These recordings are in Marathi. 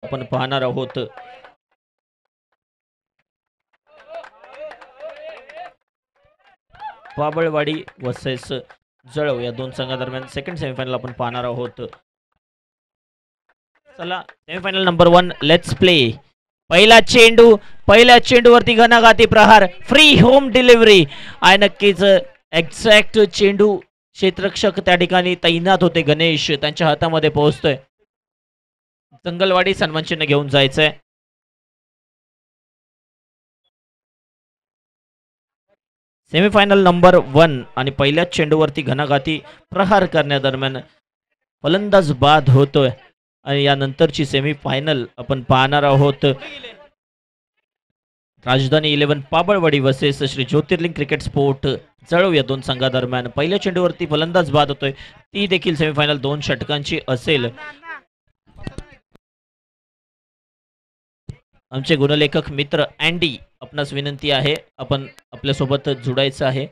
आपण पाहणार आहोत. बाबळवाडी वर्सेस जळव या दोन संघादरम्यान सेकंड सेमीफायनल आपण पाहणार आहोत. चला सेमीफायनल नंबर 1 लेट्स प्ले. पहिल्या चेंडूवरती घणाघाती प्रहार, फ्री होम डिलिव्हरी आहे. नक्कीच एक्झॅक्ट चेंडू क्षेत्ररक्षक त्या ठिकाणी तैनात होते. गणेश त्यांच्या हातामध्ये पोहोचतोय. जंगलवाडी सन्मान चिन्ह घेऊन जायचंय. सेमीफायनल नंबर 1 आणि पहिल्याच चेंडूवरती घणाघाती प्रहार करण्यादरम्यान फलंदाज बाद होतोय. आणि यानंतरची सेमीफायनल आपण पाहणार आहोत. राजधानी 11 पाबळवाडी वर्सेस श्री ज्योतिर्लिंग क्रिकेट स्पोर्ट जळव या दोन संघादरम्यान पहिल्या चेंडूवरती फलंदाज बाद होतोय. ती देखील सेमीफायनल 2 षटकांची असेल. आमचे गुणलेखक मित्र अँडी आपणास विनंती आहे, आपण आपल्यासोबत जोडायचं आहे.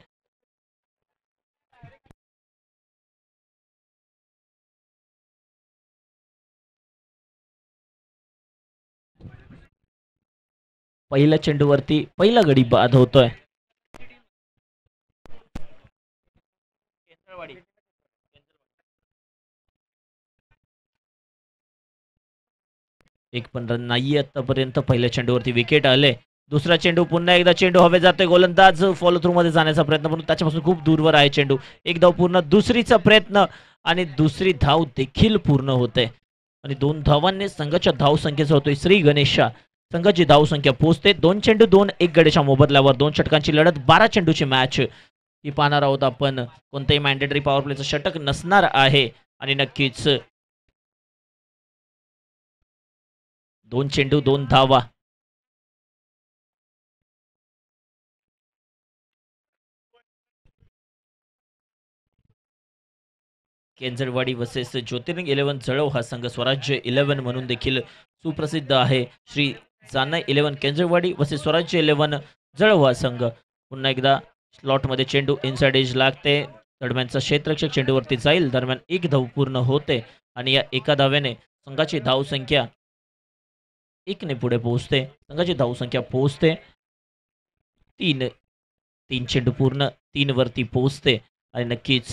पहिल्या चेंडूवरती पहिला गडी बाद होतोय. एक पण रन नाही आतापर्यंत. पहिल्या चेंडूवरती विकेट आले. दुसरा चेंडू पुन्हा एकदा चेंडू हवे जातोय. गोलंदाज फॉलो थ्रू मध्ये जाण्याचा प्रयत्न, पण त्याच्यापासून खूप दूरवर आहे चेंडू. एक धाव पूर्ण, दुसरीचा प्रयत्न आणि दुसरी धाव देखील पूर्ण होते. आणि 2 धावांनी संघाच्या धाव संख्येचा होतोय श्री गणेशा. संघाची धाव संख्या पोहोचते 2 चेंडू 2 1 गडेच्या मोबदल्यावर 2 षटकांची लढत. 12 चेंडूची मॅच ही पाहणार आहोत आपण. कोणतेही मॅन्डेटरी पॉवर प्लेचं षटक नसणार आहे. आणि नक्कीच 2 चेंडू 2 धावा. केंजरवाडी वर्सेस ज्योतिर्लिंग 11 जळव हा संघ स्वराज्य 11 म्हणून देखील सुप्रसिद्ध आहे. श्री जाना 11 केंजरवाडी वर्सेस स्वराज्य 11 जळव हा संघ. पुन्हा एकदा स्लॉटमध्ये चेंडू इनसाइड एज लागते. दरम्यानचा क्षेत्ररक्षक चेंडूवरती जाईल. दरम्यान एक धाव पूर्ण होते. आणि या एका धाव्याने संघाची धाव संख्या 1 ने पुढे पोहोचते. संघाची धाव संख्या पोहोचते 3 चेंडू पूर्ण 3 वरती पोहोचते. आणि नक्कीच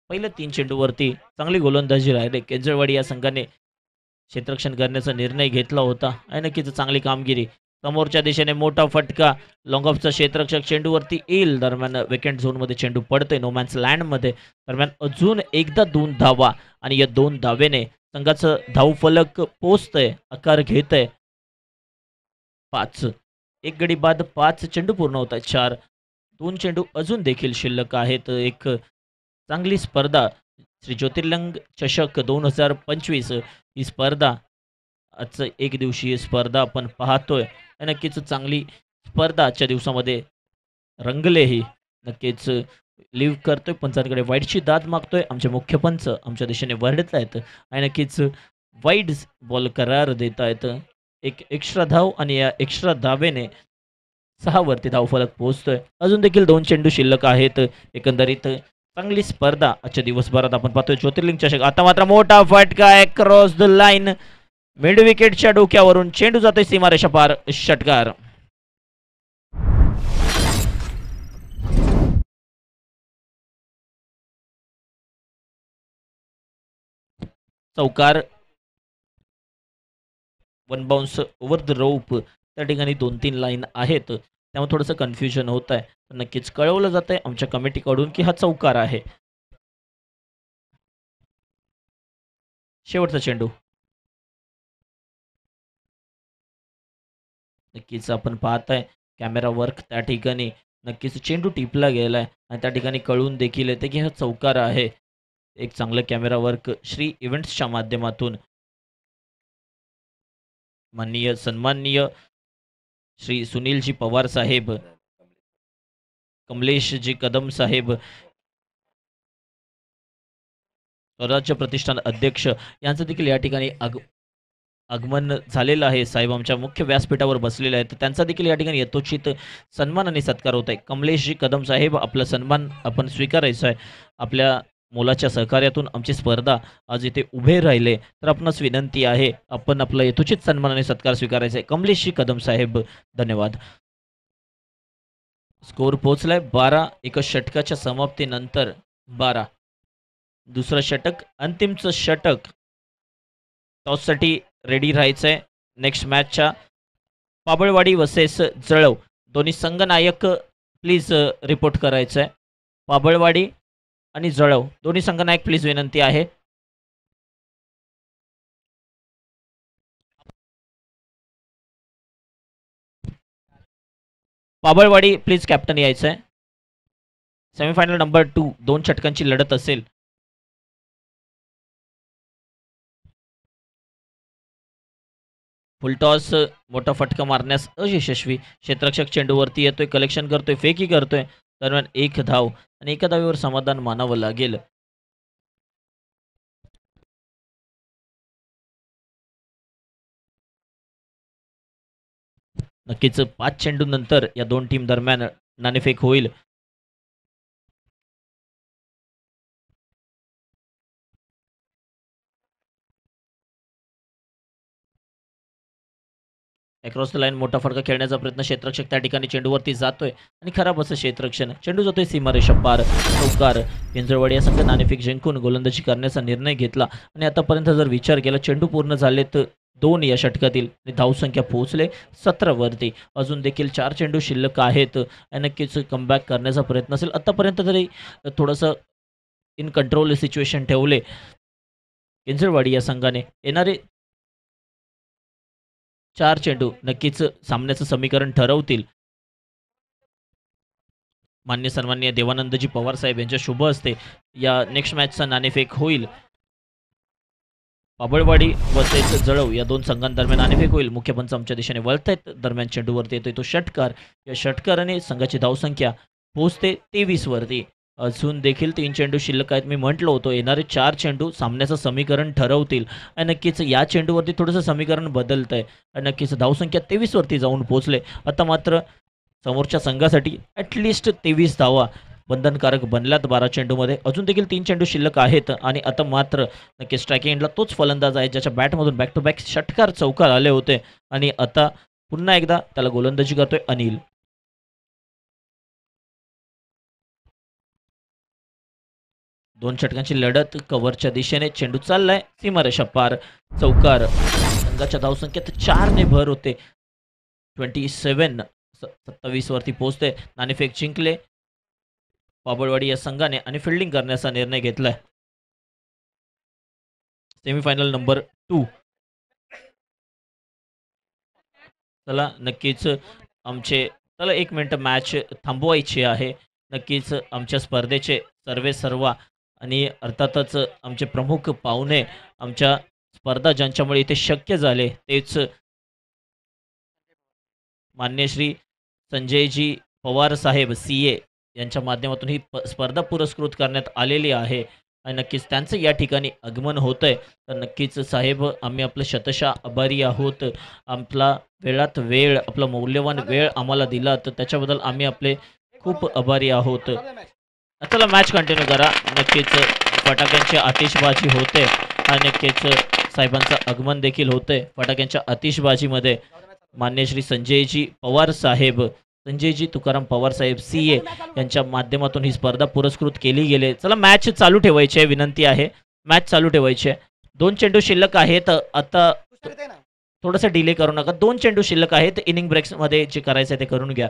पहिल्या 3 चेंडूवरती चांगली गोलंदाजी राहिली. केंजरवाडी या संघाने क्षेत्ररक्षण करण्याचा निर्णय घेतला होता. आणि नक्कीच चांगली कामगिरी. समोरच्या दिशेने मोठा फटका. लॉंग ऑफचा क्षेत्ररक्षक चेंडूवरती येईल. दरम्यान वेकेंट झोनमध्ये चेंडू पडते नो मॅन्स लँडमध्ये. दरम्यान अजून एकदा 2 धावा. आणि या 2 धावेने संघाचं धावफलक पोचतंय, आकार घेतंय 5. एक गडी बाद 5 चेंडू पूर्ण होत आहेत 4. 2 चेंडू अजून देखील शिल्लक आहेत. एक चांगली स्पर्धा श्री ज्योतिर्लिंग चषक 2025 ही स्पर्धा आजचं एक दिवसीय स्पर्धा आपण पाहतोय. नक्कीच चांगली स्पर्धा आजच्या दिवसामध्ये रंगलेही. नक्कीच लिव्ह करतोय. पंचांकडे वाईटची दाद मागतोय. आमचे मुख्य पंच आमच्या दिशेने वरडत आहेत. आणि नक्कीच वाईट बॉल करार देत आहेत. एक एक्स्ट्रा धाव आणि या एक्स्ट्रा धावेने 6 वरती धावफलक पोहोचतोय. अजून देखील 2 चेंडू शिल्लक आहेत. एकंदरीत चांगली स्पर्धा आजच्या दिवसभरात आपण पाहतोय. ज्योतिर्लिंग चषक. आता मात्र मोठा फटका आहे क्रॉस द लाईन. मिड विकेटच्या डोक्यावरून चेंडू जातोय सीमारेषा पार. षटकार. चौकार. 1 बाउन्स ओव्हर द रोप. त्या ठिकाणी 2-3 लाईन आहेत, त्यामुळे थोडंसं कन्फ्युजन होत आहे. नक्कीच कळवलं जात आहे आमच्या कमिटीकडून की हा चौकार आहे. शेवटचा चेंडू. नक्कीच आपण पाहताय कॅमेरा वर्क त्या ठिकाणी. नक्कीच चेंडू टिपला गेलाय आणि त्या ठिकाणी कळून देखील येते की हा चौकार आहे. एक चांगलं कॅमेरा वर्क श्री इव्हेंट्सच्या माध्यमातून. माननीय सन्माननीय श्री सुनीलजी पवार साहेब, कमलेशजी कदम साहेब, स्वराज्य प्रतिष्ठान अध्यक्ष यांचं देखील या ठिकाणी आगमन झालेलं आहे. साहेब आमच्या मुख्य व्यासपीठावर बसलेले आहेत. त्यांचा देखील या ठिकाणी यथोचित सन्मान आणि सत्कार होत आहे. कमलेशजी कदम साहेब, आपला सन्मान आपण स्वीकारायचा आहे. आपल्या मोलाच्या सहकार्यातून आमची स्पर्धा आज इथे उभे राहिले, तर आपणास विनंती आहे आपण आपला यथोचित सन्मानाने सत्कार स्वीकारायचा आहे. कमलेशजी कदम साहेब, धन्यवाद. स्कोर पोहोचलाय 12. एका षटकाच्या समाप्तीनंतर 12. दुसरं षटक, अंतिमचं षटक. टॉससाठी रेडी राहायचंय. नेक्स्ट मॅचच्या पाबळवाडी वर्सेस जळव, दोन्ही संघनायक प्लीज रिपोर्ट करायचं आहे. पाबळवाडी आणि जळव दोन्ही संघनायक प्लीज विनंती आहे. पाबळवाडी प्लीज कॅप्टन यायचं आहे. सेमीफायनल नंबर 2, 2 षटकांची लढत असेल. फुलटॉस मोठा फटका मारण्यास अयशस्वी. क्षेत्ररक्षक चेंडूवरती येतोय, कलेक्शन करतोय, फेकी करतोय. दरम्यान एक धाव आणि एका धावेवर समाधान मानावं लागेल. नक्कीच 5 चेंडू नंतर या दोन टीम दरम्यान नाणेफेक होईल. अक्रॉस द लाईन मोठा फटका खेळण्याचा प्रयत्न, क्षेत्ररक्षक त्या ठिकाणी चेंडूवरती जातोय आणि खराब असं क्षेत्ररक्षण. चेंडू जातोय सीमारेषा पार. चौकार. केंजरवाडी या संघ नाणेफेक जिंकून गोलंदाजी करण्याचा निर्णय घेतला आणि आतापर्यंत जर विचार केला चेंडू पूर्ण झालेत 2 या षटकातील आणि धावसंख्या पोहोचले 17 वरती. अजून देखील 4 चेंडू शिल्लक आहेत आणि नक्कीच कमबॅक करण्याचा प्रयत्न असेल. आतापर्यंत तरी थोडंसं इन कंट्रोल सिच्युएशन ठेवले केंजरवाडी या संघाने. येणारे 4 चेंडू नक्कीच सामन्याचं समीकरण ठरवतील. मान्य सन्माननीय देवानंदजी पवार साहेब यांच्या शुभ हस्ते या नेक्स्ट मॅचचा नाणेफेक होईल. पाबळवाडी वर्सेस जळव या दोन संघांदरम्यान नाणेफेक होईल. मुख्य पंच आमच्या दिशेने वळत आहेत. दरम्यान चेंडूवरती येतोय तो षटकार. या षटकाराने संघाची धावसंख्या पोहोचते 23 वरती. अजून देखील 3 चेंडू शिल्लक आहेत. मी म्हटलं होतं येणारे 4 चेंडू सामन्याचं समीकरण ठरवतील आणि नक्कीच या चेंडूवरती थोडंसं समीकरण बदलतं आहे आणि नक्कीच धावसंख्या 23 वरती जाऊन पोहोचले. आता मात्र समोरच्या संघासाठी ॲटलिस्ट 23 धावा बंधनकारक बनल्यात 12 चेंडूमध्ये. अजून देखील 3 चेंडू शिल्लक आहेत आणि आता मात्र नक्की स्ट्रायकिंग एंडला तोच फलंदाज आहे ज्याच्या बॅटमधून बॅक टू बॅक षटकार चौकार आले होते आणि आता पुन्हा एकदा त्याला गोलंदाजी करतोय अनिल. दोन षटकांची लढत. कव्हरच्या दिशेने चेंडू चाललाय सीमारेषा पार. चौकार. संघाच्या धावसंख्येत 4 ने भर होते. 27 वरती पोहोचते. नाणेफेक जिंकले पाबळवाडी या संघाने आणि फिल्डिंग करण्याचा निर्णय घेतलाय. Semifinal number 2. चला नक्कीच चला 1 मिनिट मॅच थांबवायची आहे. नक्कीच आमच्या स्पर्धेचे सर्वेसर्वा आणि अर्थातच आमचे प्रमुख पाहुणे, आमच्या स्पर्धा ज्यांच्यामुळे इथे शक्य झाले तेच मान्य श्री संजयजी पवार साहेब CA यांच्या माध्यमातून ही स्पर्धा पुरस्कृत करण्यात आलेली आहे आणि नक्कीच त्यांचं या ठिकाणी आगमन होत आहे. तर नक्कीच साहेब आम्ही आपलं शतशः आभारी आहोत. आपला वेळात वेळ, आपला मौल्यवान वेळ आम्हाला दिला तर त्याच्याबद्दल आम्ही आपले खूप आभारी आहोत. चला मॅच कंटिन्यू करा. नक्कीच फटाक्यांची आतिषबाजी होते आणि नक्कीच साहेबांचं आगमन देखील होतंय. फटाक्यांच्या आतिषबाजीमध्ये मान्य श्री संजयजी पवार साहेब, संजयजी तुकाराम पवार साहेब CA यांच्या माध्यमातून ही स्पर्धा पुरस्कृत केली गेली. चला मॅच चालू ठेवायची आहे, विनंती आहे मॅच चालू ठेवायची आहे. 2 चेंडू शिल्लक आहेत. आता थोडासा डिले करू नका. 2 चेंडू शिल्लक आहेत. इनिंग ब्रेक्समध्ये जे करायचं आहे ते करून घ्या.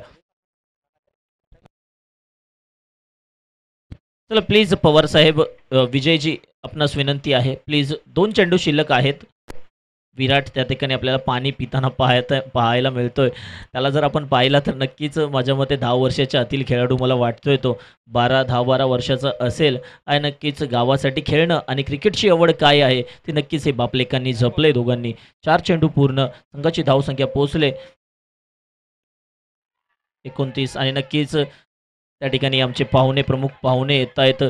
चला प्लीज पवार साहेब, विजयजी आपणास विनंती आहे प्लीज. 2 चेंडू शिल्लक आहेत. विराट त्या ठिकाणी आपल्याला पाणी पिताना पाहायला मिळतोय. त्याला जर आपण पाहिला तर नक्कीच माझ्या मते 10 वर्षाच्या आतील खेळाडू मला वाटतोय तो. 10-12 वर्षाचा असेल आणि नक्कीच गावासाठी खेळणं आणि क्रिकेटची आवड काय आहे ती नक्कीच हे बापलेकांनी जपले दोघांनी. 4 चेंडू पूर्ण. संघाची धावसंख्या पोहोचले 29 आणि नक्कीच त्या ठिकाणी आमचे पाहुणे, प्रमुख पाहुणे येत आहेत.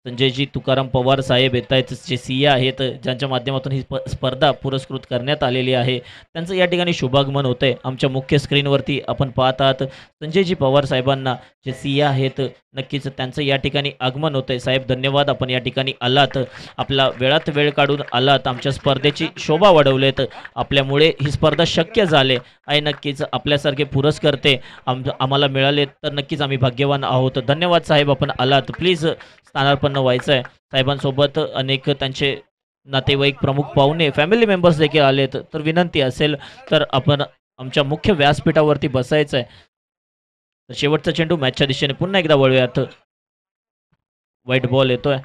संजयजी तुकाराम पवार साहेब येत आहेत, जे सीए आहेत, ज्यांच्या माध्यमातून ही स्पर्धा पुरस्कृत करण्यात आलेली आहे. त्यांचं या ठिकाणी शुभागमन होतंय. आमच्या मुख्य स्क्रीनवरती आपण पाहत आहात संजयजी पवार साहेबांना, जे सीए आहेत, नक्कीच त्यांचं या ठिकाणी आगमन होतंय. साहेब धन्यवाद, आपण या ठिकाणी आलात, आपला वेळात वेळ काढून आलात, आमच्या स्पर्धेची शोभा वाढवलेत. आपल्यामुळे ही स्पर्धा शक्य झाले आहे. नक्कीच आपल्यासारखे पुरस्कर्ते आम्हाला मिळाले तर नक्कीच आम्ही भाग्यवान आहोत. धन्यवाद साहेब, आपण आलात. प्लीज स्थानापन्न व्हायचं आहे. साहेबांसोबत अनेक त्यांचे नातेवाईक, प्रमुख पाहुणे, फॅमिली मेंबर्स देखील आलेत. तर विनंती असेल तर आपण आमच्या मुख्य व्यासपीठावरती बसायचं आहे. तर शेवटचा चेंडू मॅचच्या दिशेने पुन्हा एकदा वळूयात. व्हाईट बॉल येतोय.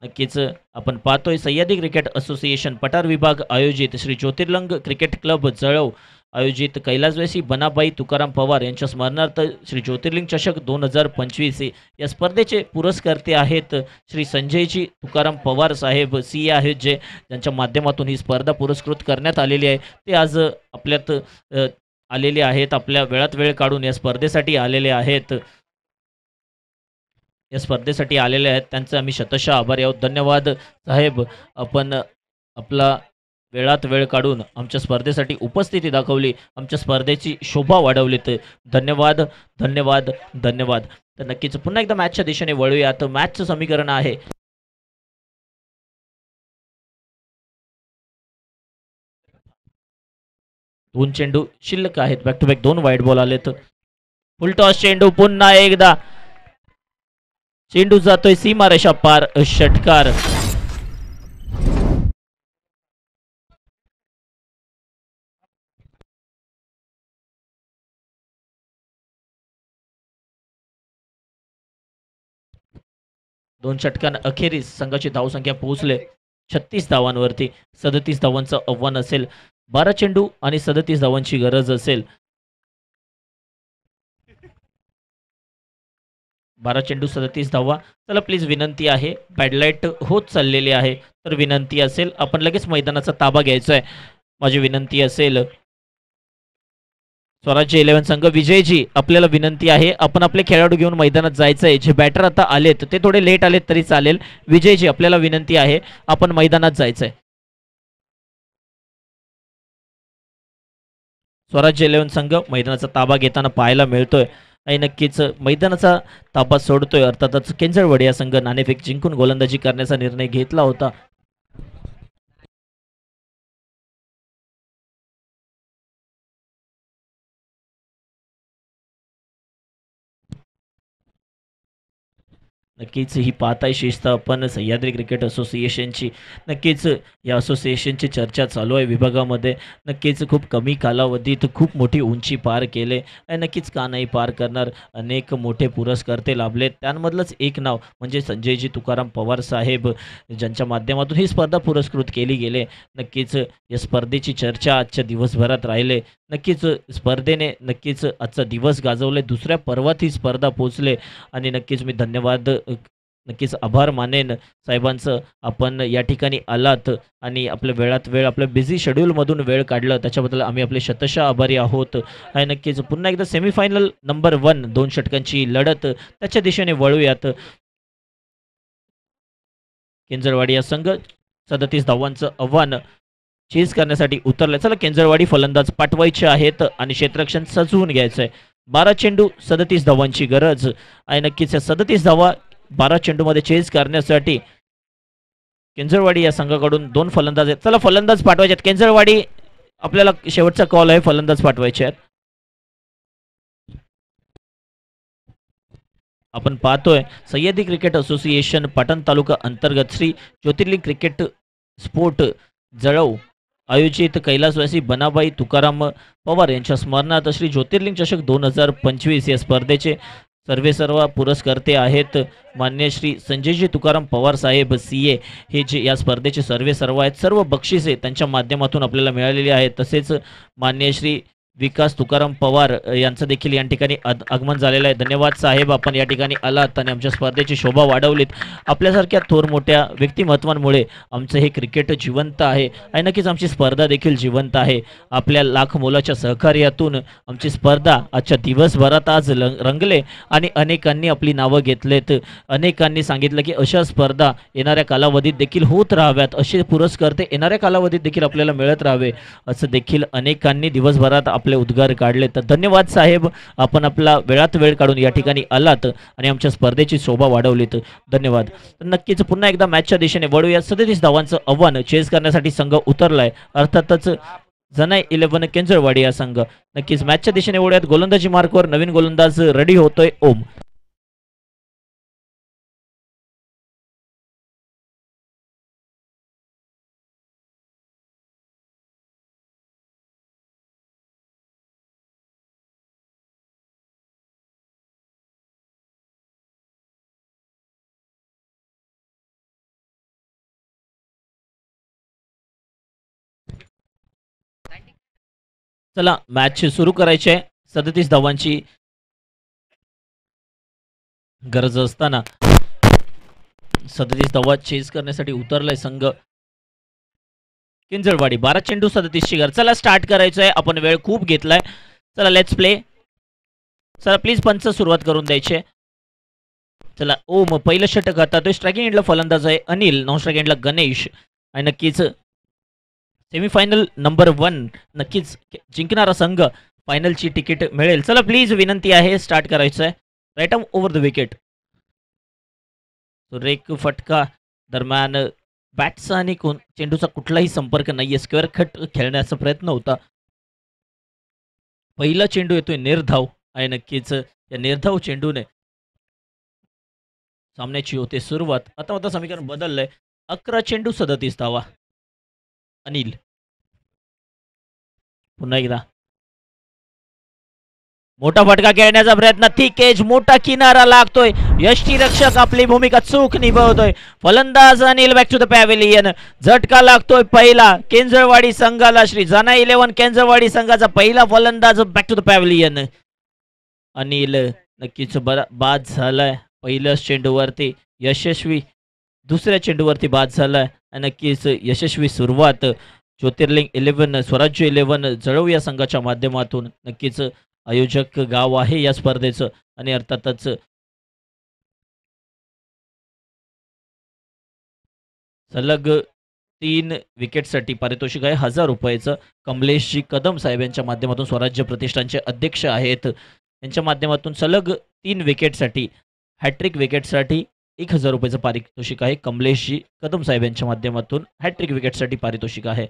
नक्कीच आपण पाहतोय सह्याद्री क्रिकेट असोसिएशन पठार विभाग आयोजित श्री ज्योतिर्लिंग क्रिकेट क्लब जळव आयोजित कैलासवासी बनाबाई तुकाराम पवार यांच्या स्मरणार्थ श्री ज्योतिर्लिंग चषक 2025 या स्पर्धेचे पुरस्कर्ते आहेत श्री संजयजी तुकाराम पवार साहेब सीए आहेत, ज्यांच्या माध्यमातून ही स्पर्धा पुरस्कृत करण्यात आलेली आहे. ते आज आपल्यात आलेले आहेत, आपल्या वेळात वेळ काढून या स्पर्धेसाठी आलेले आहेत. या स्पर्धेसाठी आलेले आहेत, त्यांचे आम्ही शतशः आभारी आहोत. धन्यवाद साहेब, आपण आपला वेळात वेळ काढून आमच्या स्पर्धेसाठी उपस्थिती दाखवली, आमच्या स्पर्धेची शोभा वाढवलीत. धन्यवाद, धन्यवाद, धन्यवाद. तर नक्कीच पुन्हा एकदा मॅचच्या दिशेने वळूया. तर मॅचचं समीकरण आहे 2 चेंडू शिल्लक आहेत. बॅक टू बॅक 2 वाईट बॉल आलेत. फुल टॉस चेंडू पुन्हा एकदा, चेंडू जातोय सीमारेषा पार, षटकार. दोन षटकां अखेरीस संघाची धावसंख्या पोहोचले 36 धावांवरती. 37 धावांचं आव्हान असेल. 12 चेंडू आणि 37 धावांची गरज असेल. 12 चेंडू 37 धावा. चला प्लीज विनंती आहे, बॅडलाईट होत चाललेली आहे, तर विनंती असेल आपण लगेच मैदानाचा ताबा घ्यायचा आहे. माझी विनंती असेल, स्वराज्य 11 संघ विजयजी आपल्याला विनंती आहे, आपण आपले खेळाडू घेऊन मैदानात जायचं आहे. जे बॅटर आता आलेत ते थोडे लेट आलेत तरी चालेल. विजयजी आपल्याला विनंती आहे, आपण मैदानात जायचं आहे. स्वराज्य 11 संघ मैदानाचा ताबा घेताना पाहायला मिळतोय आणि नक्कीच मैदानाचा ताबा सोडतोय. अर्थातच केंजळवाडी या संघ नाणेफेक जिंकून गोलंदाजी करण्याचा निर्णय घेतला होता. नक्कीच ही पाहताय शिस्त आपण सह्याद्री क्रिकेट असोसिएशनची. नक्कीच या असोसिएशनची चर्चा चालू आहे विभागामध्ये. नक्कीच खूप कमी कालावधीत खूप मोठी उंची पार केले आणि नक्कीच का नाही पार करणार. अनेक मोठे पुरस्कर्ते लाभले, त्यामधलंच एक नाव म्हणजे संजयजी तुकाराम पवार साहेब, ज्यांच्या माध्यमातून ही स्पर्धा पुरस्कृत केली गेले. नक्कीच या स्पर्धेची चर्चा आजच्या दिवसभरात राहिले. नक्कीच स्पर्धेने नक्कीच आजचा दिवस गाजवले, दुसऱ्या पर्वात ही स्पर्धा पोचले आणि नक्कीच मी धन्यवाद, नक्कीच आभार मानेन साहेबांचं. आपण या ठिकाणी आलात आणि आपल्या वेळात वेळ, आपल्या बिझी शेड्यूलमधून वेळ काढलं, त्याच्याबद्दल आम्ही आपले शतशः आभारी आहोत. आणि नक्कीच पुन्हा एकदा सेमीफायनल नंबर 1 2 षटकांची लढत, त्याच्या दिशेने वळूयात. केंजरवाडी या संघ 37 धावांचं आव्हान चेस करण्यासाठी उतरले. चला केंजरवाडी फलंदाज पाठवायचे आहेत आणि क्षेत्ररक्षण सजवून घ्यायचं आहे. 12 चेंडू 37 धावांची गरज आणि नक्कीच या 37 धावा 12 चेंडूमध्ये चेस करण्यासाठी केंजरवाडी या संघाकडून 2 फलंदाज आहेत. चला फलंदाज पाठवायचे आहेत. केंजरवाडी आपल्याला शेवटचा कॉल आहे, फलंदाज पाठवायचे आहेत. आपण पाहतोय सह्याद्री क्रिकेट असोसिएशन पाटण तालुका अंतर्गत श्री ज्योतिर्लिंग क्रिकेट स्पोर्ट जळव आयोजित कैलासवासी बनाबाई तुकाराम पवार यांच्या स्मरणार्थ श्री ज्योतिर्लिंग चषक 2025 या स्पर्धेचे सर्वेसर्वा पुरस्कर्ते आहेत मान्य श्री संजयजी तुकाराम पवार साहेब सीए, हे जे या स्पर्धेचे सर्वेसर्वा आहेत. सर्व बक्षिसे त्यांच्या माध्यमातून आपल्याला मिळालेली आहेत. तसेच मान्य श्री विकास तुकाराम पवार यांचं देखील या ठिकाणी आगमन झालेलं आहे. धन्यवाद साहेब, आपण या ठिकाणी आलात आणि आमच्या स्पर्धेची शोभा वाढवलीत. आपल्यासारख्या थोर मोठ्या व्यक्तिमत्वांमुळे आमचं हे क्रिकेट जिवंत आहे आणि नक्कीच आमची स्पर्धा देखील जिवंत आहे. आपल्या लाख मोलाच्या सहकार्यातून आमची स्पर्धा आजच्या दिवसभरात आज रंगले आणि अनेकांनी आपली नावं घेतलेत. अनेकांनी सांगितलं की अशा स्पर्धा येणाऱ्या कालावधीत देखील होत राहाव्यात, असे पुरस्कर्ते येणाऱ्या कालावधीत देखील आपल्याला मिळत राहावे, असं देखील अनेकांनी दिवसभरात आपले उद्गार काढले. तर धन्यवाद साहेब, आपण आपला वेळात वेळ काढून या ठिकाणी आलात आणि आमच्या स्पर्धेची शोभा वाढवलीत. धन्यवाद. तर नक्कीच पुन्हा एकदा मॅचच्या दिशेने वळूया. 37 धावांचं आव्हान चेस करण्यासाठी संघ उतरलाय. अर्थातच जनाई 11 केंजरवाडी या संघ. नक्कीच मॅचच्या दिशेने वळूयात. गोलंदाजी मार्कवर नवीन गोलंदाज रेडी होतोय ओम. चला मॅच सुरू करायची आहे. 37 धावांची गरज असताना 37 धावा चेस करण्यासाठी उतरलाय संघ किंजळवाडी. 12 चेंडू 37 ची गरज. चला स्टार्ट करायचं आहे. आपण वेळ खूप घेतलाय. चला लेट्स प्ले. चला प्लीज पंच सुरुवात करून द्यायचे. चला ओम पहिलं षटक हातातोय. स्ट्रायकिंग एंडला फलंदाज आहे अनिल, नॉन स्ट्रायकिंग एंडला गणेश. आणि नक्कीच सेमीफायनल नंबर 1 नक्कीच जिंकणारा संघ फायनलची तिकीट मिळेल. चला प्लीज विनंती आहे, स्टार्ट करायचं आहे. Right arm over the wicket. सुरेख फटका दरम्यान बॅटचा आणि चेंडूचा कुठलाही संपर्क नाहीये. स्क्वेअर कट खेळण्याचा प्रयत्न होता. पहिला चेंडू येतोय निर्धाव आणि नक्कीच या निर्धाव चेंडूने सामन्याची होते सुरुवात. आता समीकरण बदललंय. 11 चेंडू 37 धावा. अनिल पुन्हा एकदा मोठा फटका खेळण्याचा प्रयत्न. थिक एज, मोठा किनारा लागतोय. यष्टीरक्षक आपली भूमिका चूक निभावतोय. फलंदाज Anil back to the pavilion. झटका लागतोय पहिला केंजळवाडी संघाला. श्री जनाई 11 केंजळवाडी संघाचा पहिला फलंदाज back to the pavilion. Anil नक्कीच बाद झालाय. पहिल्याच चेंडूवरती यशस्वी, दुसऱ्या चेंडूवरती बाद झालाय. नक्कीच यशस्वी सुरुवात ज्योतिर्लिंग 11 स्वराज्य 11 जळव या संघाच्या माध्यमातून. नक्कीच आयोजक गाव आहे या स्पर्धेचं आणि अर्थातच सलग 3 विकेटसाठी पारितोषिक आहे 1000 रुपयाचं. कमलेशजी कदम साहेब यांच्या माध्यमातून स्वराज्य प्रतिष्ठानचे अध्यक्ष आहेत. यांच्या माध्यमातून सलग 3 विकेटसाठी, हॅट्रिक विकेटसाठी 1000 रुपयाचं पारितोषिक आहे. कमलेशजी कदम साहेब यांच्या माध्यमातून हॅट्रिक विकेटसाठी पारितोषिक आहे.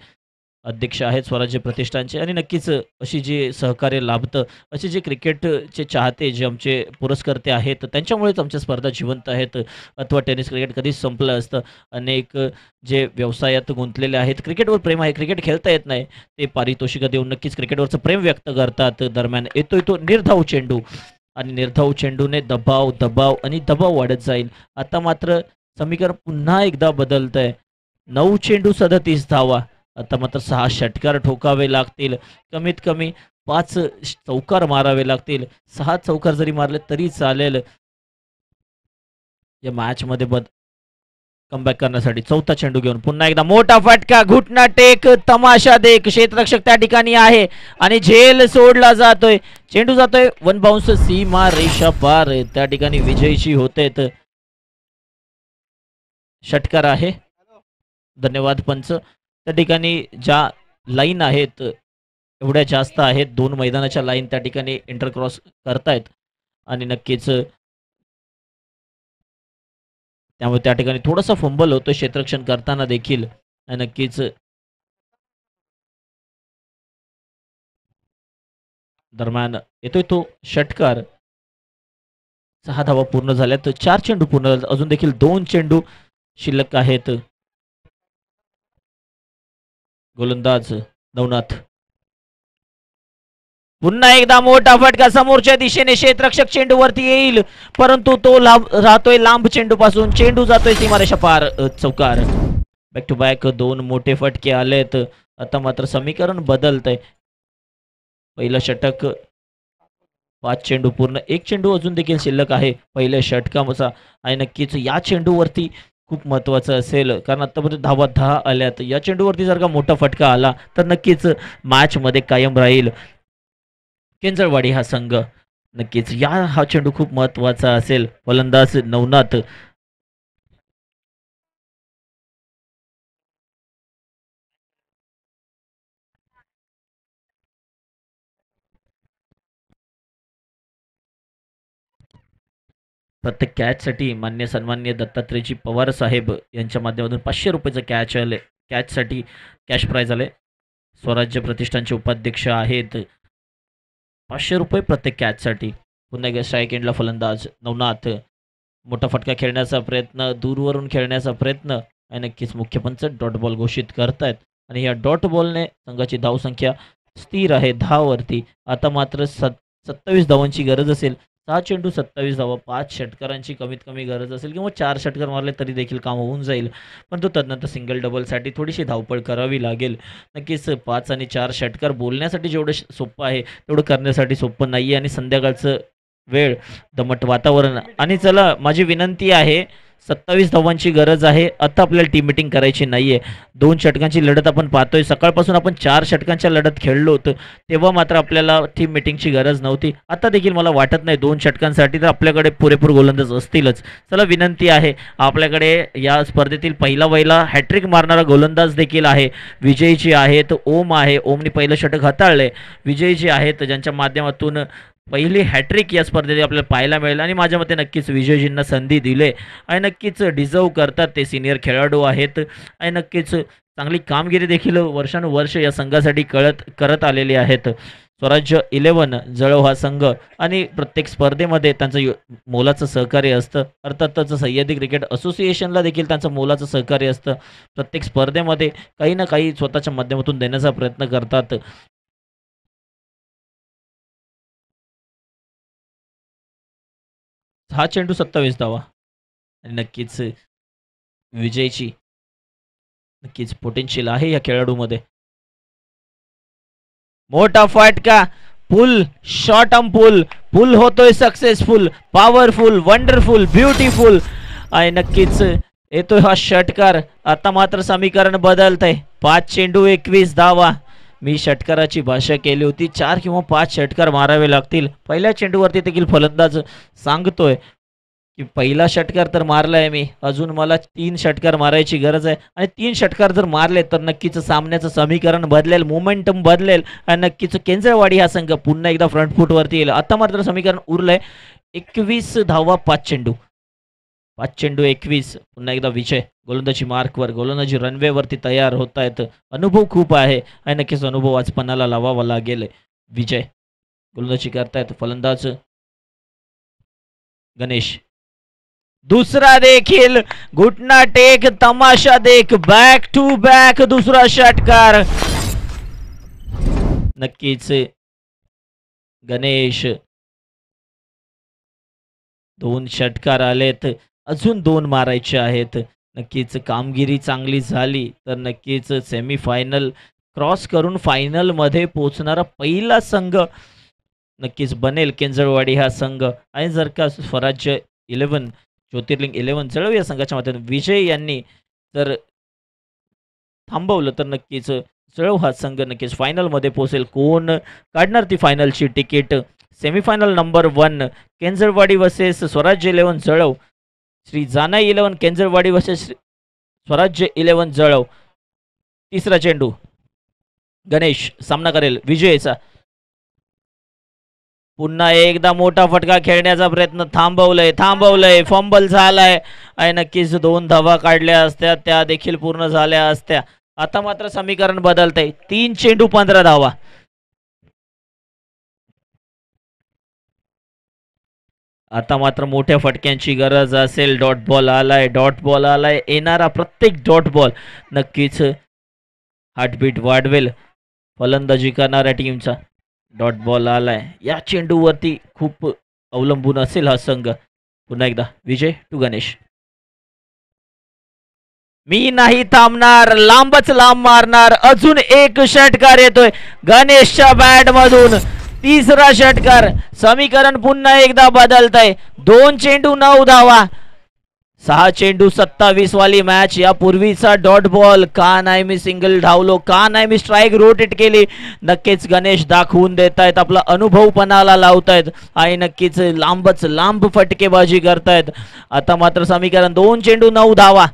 अध्यक्ष आहेत स्वराज्य प्रतिष्ठानचे. आणि नक्कीच अशी जी सहकार्य लाभतं, असे जे क्रिकेटचे चाहते, जे आमचे पुरस्कर्ते आहेत, त्यांच्यामुळेच आमच्या स्पर्धा जिवंत आहेत. अथवा टेनिस क्रिकेट कधीच संपलं असतं. अनेक जे व्यवसायात गुंतलेले आहेत, क्रिकेटवर प्रेम आहे, क्रिकेट खेळता येत नाही, ते पारितोषिकं देऊन नक्कीच क्रिकेटवरचं प्रेम व्यक्त करतात. दरम्यान येतोय तो निर्धाव चेंडू आणि निर्धाव चेंडूने दबाव दबाव आणि दबाव वाढत जाईल. आता मात्र समीकरण पुन्हा एकदा बदलत आहे. 9 चेंडू 37 धावा. आता मात्र 6 षटकार ठोकावे लागतील. कमीत कमी 5 चौकार मारावे लागतील. 6 चौकार जरी मारले तरी चालेल या मॅचमध्ये कमबॅक करण्यासाठी. चौथा चेंडू घेऊन पुन्हा एकदा मोठा फटका, घुटना टेक, तमाशा देख. क्षेत्ररक्षक त्या ठिकाणी आहे आणि झेल सोडला जातोय. चेंडू जातोय 1 बाउन्स, सीमा रेषा पार. त्या ठिकाणी विजयशी होते. षटकार आहे. धन्यवाद पंच. त्या ठिकाणी ज्या लाईन आहेत एवढ्या जास्त आहेत. 2 मैदानाच्या लाईन त्या ठिकाणी इंटरक्रॉस करतायत आणि नक्कीच त्यामुळे त्या ठिकाणी थोडासा फंबल होतो क्षेत्ररक्षण करताना देखील. आणि नक्कीच दरम्यान येतोय तो षटकार. 6 धावा पूर्ण झाल्यात. 4 चेंडू पूर्ण झाले. अजून देखील 2 चेंडू शिल्लक आहेत. गोलंदाज नवनाथ. पुन्हा एकदा मोठा फटका समोरच्या दिशेने. क्षेत्ररक्षक चेंडूवरती येईल परंतु तो राहतोय लांब चेंडू पासून. चेंडू जातोय सीमारेषा पार. चौकार. बॅक टू बॅक 2 मोठे फटके आलेत. आता मात्र समीकरण बदलतंय. पहिलं षटक, 5 चेंडू पूर्ण, एक चेंडू अजून देखील शिल्लक आहे पहिल्या षटकाचा आणि नक्कीच या चेंडूवरती खूप महत्त्वाचं असेल कारण आत्तापर्यंत धावा 10 आल्यात. या चेंडूवरती जर का मोठा फटका आला तर नक्कीच मॅचमध्ये कायम राहील केंजळवाडी हा संघ. नक्कीच हा चेंडू खूप महत्त्वाचा असेल. फलंदाज नवनाथ, प्रत्येक कॅचसाठी मान्य सन्मान्य दत्तात्रेयजी पवार साहेब यांच्या माध्यमातून 500 रुपयाचं कॅच आले. कॅचसाठी कॅश प्राईज आले. स्वराज्य प्रतिष्ठानचे उपाध्यक्ष आहेत. 500 रुपये प्रत्येक कॅचसाठी. पुन्हा एकदा स्ट्राईक एंडला फलंदाज नवनाथ, मोठा फटका खेळण्याचा प्रयत्न, दूरवरून खेळण्याचा प्रयत्न आणि नक्कीच मुख्य पंच डॉट बॉल घोषित करतायत आणि या डॉट बॉलने संघाची धावसंख्या स्थिर आहे 10 वरती. आता मात्र 27 धावांची गरज असेल. 6 चेंडू 27 धावा, 5 षटकारांची कमीत कमी गरज असेल किंवा 4 षटकार मारले तरी देखील काम होऊन जाईल. परंतु तदनंतर सिंगल डबलसाठी थोडीशी धावपळ करावी लागेल. नक्कीच 5 आणि 4 षटकार बोलण्यासाठी जेवढं सोपं आहे तेवढं करण्यासाठी सोपं नाही आहे आणि संध्याकाळचं वेळ, दमट वातावरण आणि चला माझी विनंती आहे 27 धावांची गरज आहे. आता आपल्याला टीम मीटिंग करायची नाही आहे. 2 षटकांची लढत आपण पाहतोय. सकाळपासून आपण 4 षटकांच्या लढत खेळलो होतो तेव्हा मात्र आपल्याला टीम मीटिंगची गरज नव्हती. आता देखील मला वाटत नाही 2 षटकांसाठी तर आपल्याकडे पुरेपूर गोलंदाज असतीलच. चला विनंती आहे आपल्याकडे या स्पर्धेतील पहिला हॅट्रिक मारणारा गोलंदाज देखील आहे. विजयजी आहेत, ओम आहे, ओमनी पहिलं षटक हाताळले. विजयजी आहेत ज्यांच्या माध्यमातून पहिली हॅट्रिक या स्पर्धेत आपल्याला पाहायला मिळेल आणि माझ्या मते नक्कीच विजयजींना संधी दिले आणि नक्कीच डिझर्व करतात. ते सिनियर खेळाडू आहेत आणि नक्कीच चांगली कामगिरी देखील वर्षानुवर्ष या संघासाठी करत आलेली आहेत. स्वराज्य 11 जळव हा संघ आणि प्रत्येक स्पर्धेमध्ये त्यांचं मोलाचं सहकार्य असतं. अर्थातच सह्याद्री क्रिकेट असोसिएशनला देखील त्यांचं मोलाचं सहकार्य असतं. प्रत्येक स्पर्धेमध्ये काही ना काही स्वतःच्या माध्यमातून देण्याचा प्रयत्न करतात. हा चेंडू 27 धावा आणि नक्कीच विजयची नक्कीच पोटेन्शियल आहे या खेळाडूमध्ये. मोठा फटका, पुल, शॉर्ट आर्म पुल, पुल होतोय सक्सेसफुल, पॉवरफुल, वंडरफुल, ब्युटिफुल आणि नक्कीच येतोय हा षटकार. आता मात्र समीकरण बदलतंय. 5 चेंडू 21 धावा. मी षटकाराची भाषा केली होती. 4 किंवा 5 षटकार मारावे लागतील. पहिल्या चेंडूवरती देखील फलंदाज सांगतोय की पहिला षटकार तर मारलाय मी, अजून मला 3 षटकार मारायची गरज आहे आणि 3 षटकार जर मारले तर नक्कीच सामन्याचं समीकरण बदलेल, मोमेंटम बदलेल आणि नक्कीच केंजळवाडी हा संघ पुन्हा एकदा फ्रंट फूटवरती येईल. आता मात्र समीकरण उरलंय 21 धावा, 5 चेंडू, 5 चेंडू 21. पुन्हा एकदा विजय गोलंदाजी मार्कवर, गोलंदाजी रनवेवरती तयार होत आहेत. अनुभव खूप आहे आणि नक्कीच अनुभव आज पणाला लावावा लागेल. विजय गोलंदाजी करतायत. फलंदाज गणेश, दुसरा देखील घुटना टेक, तमाशा देख, बॅक टू बॅक दुसरा षटकार. नक्कीच गणेश 2 षटकार आलेत, अजून 2 मारायचे आहेत. नक्कीच कामगिरी चांगली झाली तर नक्कीच सेमीफायनल क्रॉस करून फायनलमध्ये पोहोचणारा पहिला संघ नक्कीच बनेल केंजळवाडी हा संघ. आणि जर का स्वराज्य 11 ज्योतिर्लिंग 11 जळव या संघाच्या माध्यमातून विजय यांनी जर थांबवलं तर नक्कीच जळव हा संघ नक्कीच फायनलमध्ये पोहोचेल. कोण काढणार ती फायनलची ticket? Semifinal number 1 Kenjalwadi versus स्वराज्य 11 जळव, श्री जानाई 11 केंजळवाडी वर्सेस स्वराज्य 11 जळव. तिसरा चेंडू गणेश सामना करेल विजयचा. पुन्हा एकदा मोठा फटका खेळण्याचा प्रयत्न, थांबवलंय, फंबल झालाय आणि नक्कीच 2 धावा काढल्या असत्या त्या देखील पूर्ण झाल्या असत्या. आता मात्र समीकरण बदलतंय. 3 चेंडू 15 धावा. आता मात्र मोठ्या फटक्यांची गरज असेल. डॉट बॉल आलाय, येणारा प्रत्येक डॉट बॉल नक्कीच हार्टबीट वाढवेल फलंदाजी करणाऱ्या टीमचा. डॉट बॉल आलाय, या चेंडूवरती खूप अवलंबून असेल हा संघ. पुन्हा एकदा विजय टू गणेश. मी नाही थांबणार, लांबच लांब मारणार. अजून एक षटकार येतोय गणेशच्या बॅट मधून. तिसरा षटकार. समीकरण पुन्हा एकदा बदलत आहे. 2 चेंडू 9 धावा. 6 चेंडू 27 वाली मॅच. यापूर्वीचा डॉट बॉल. का नाही मी सिंगल धावलो, का नाही मी स्ट्राईक रोटेट केली. नक्कीच गणेश दाखवून देत आहेत, आपला अनुभव पणाला लावतायत आणि नक्कीच लांबच लांब फटकेबाजी करतायत. आता मात्र समीकरण 2 चेंडू 9 धावा.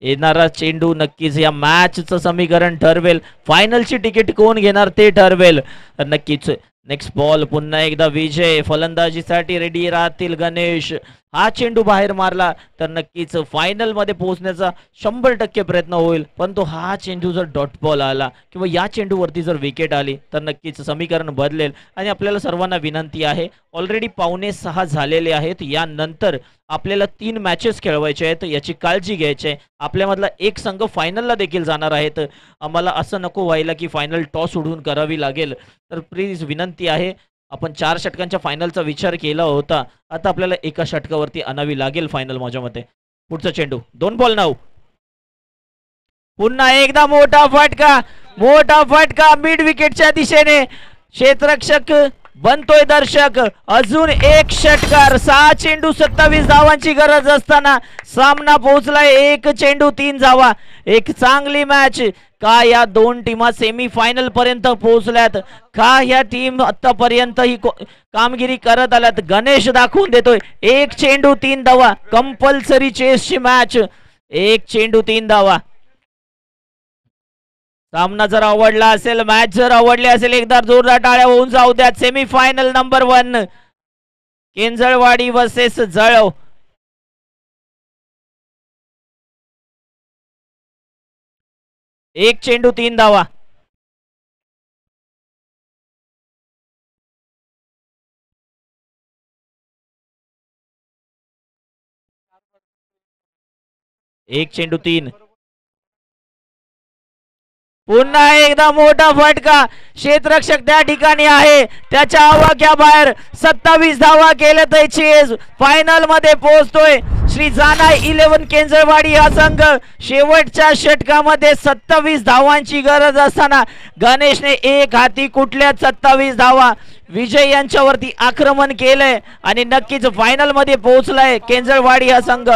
येणारा चेंडू नक्कीच या मॅचचं समीकरण ठरवेल. फायनलची तिकीट कोण घेणार ते ठरवेल. तर नक्कीच नेक्स्ट बॉल. पुन्हा एकदा विजय फलंदाजीसाठी रेडी राहतील गणेश. हा चेंडू बाहेर मारला तर नक्कीच फायनल मध्ये पोहोचण्याचा 100% प्रयत्न होईल. परंतु हा चेंडू जर डॉट बॉल आला किंवा या चेंडूवरती जर विकेट आली तर नक्कीच समीकरण बदलेल. आणि आपल्याला सर्वांना विनंती आहे, ऑलरेडी 5:45 झालेले आहेत. यानंतर आपल्याला 3 मॅचेस खेळवायचे आहेत, याची काळजी घ्यायची आहे. आपल्यामधला एक संघ फायनलला देखील जाणार आहेत. आम्हाला असं नको व्हायला की फायनल टॉस उडवून करावी लागेल. तर प्लीज विनंती आहे, आपण 4 षटकांच्या फायनलचा विचार केला होता, आता आपल्याला एका षटकावरती आणावी लागेल फायनल माझ्या मते. पुढचा चेंडू 2 बॉल 9. पुन्हा एकदा मोठा फटका, मोठा फटका मिड विकेटच्या दिशेने. क्षेत्ररक्षक बनतोय दर्शक. अजून एक षटकार. 6 चेंडू 27 धावांची गरज असताना सामना पोहोचलाय 1 चेंडू 3 धावा. एक चांगली मॅच. का या 2 टीमा सेमी फायनल पर्यंत पोहोचल्यात, का या टीम आतापर्यंत ही कामगिरी करत आल्यात. गणेश दाखवून देतोय 1 चेंडू 3 धावा. Compulsory चेसची match. 1 चेंडू 3 धावा. सामना जर आवडला असेल, मॅच जर आवडली असेल, एकदा जोरदार टाळ्या होऊन जाऊ द्या. Semi final number 1 Kenjalwadi versus जळव. 1 चेंडू 3 धावा. एक चेंडू 3. पुन्हा एकदा मोठा फटका. क्षेत्ररक्षक त्या ठिकाणी आहे, त्याच्या आवाक्याबाहेर 27 धावा केले तर चेस फायनल मध्ये पोहोचतोय. श्री जानाई 11 केंजळवाडी हा संघ. शेवटच्या षटकामध्ये 27 धावांची गरज असताना गणेशने एक हाती कुठल्या 27 धावा. विजय यांच्यावरती आक्रमण केलंय आणि नक्कीच फायनल मध्ये पोहोचलाय केंजळवाडी हा संघ.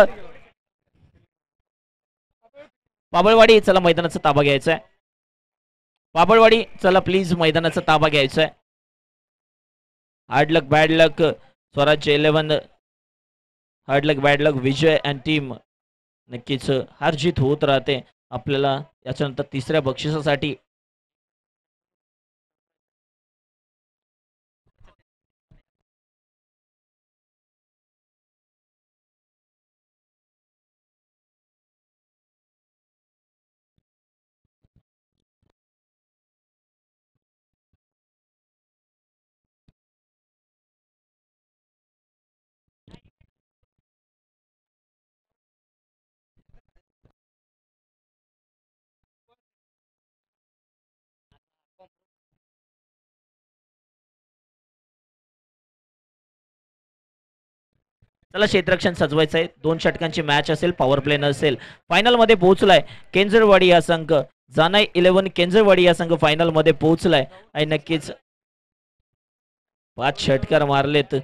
पाबळवाडी चला मैदानाचा ताबा घ्यायचा आहे. पाबळवाडी चला प्लीज मैदानाचा ताबा घ्यायचा आहे. हार्ड लक बॅड लक स्वराज्य 11. Hard luck bad luck Vijay and team. नक्कीच हार जीत होत राहते. आपल्याला याच्यानंतर 3ऱ्या बक्षिसासाठी चला क्षेत्ररक्षण सजवायचं आहे. 2 षटकांची मॅच असेल, पॉवर प्ले नसेल. फायनल मध्ये पोहोचलाय केंजळवाडी हा संघ. जानाई 11 केंजळवाडी हा संघ फायनल मध्ये पोहोचलाय आणि नक्कीच 5 षटकार मारलेत.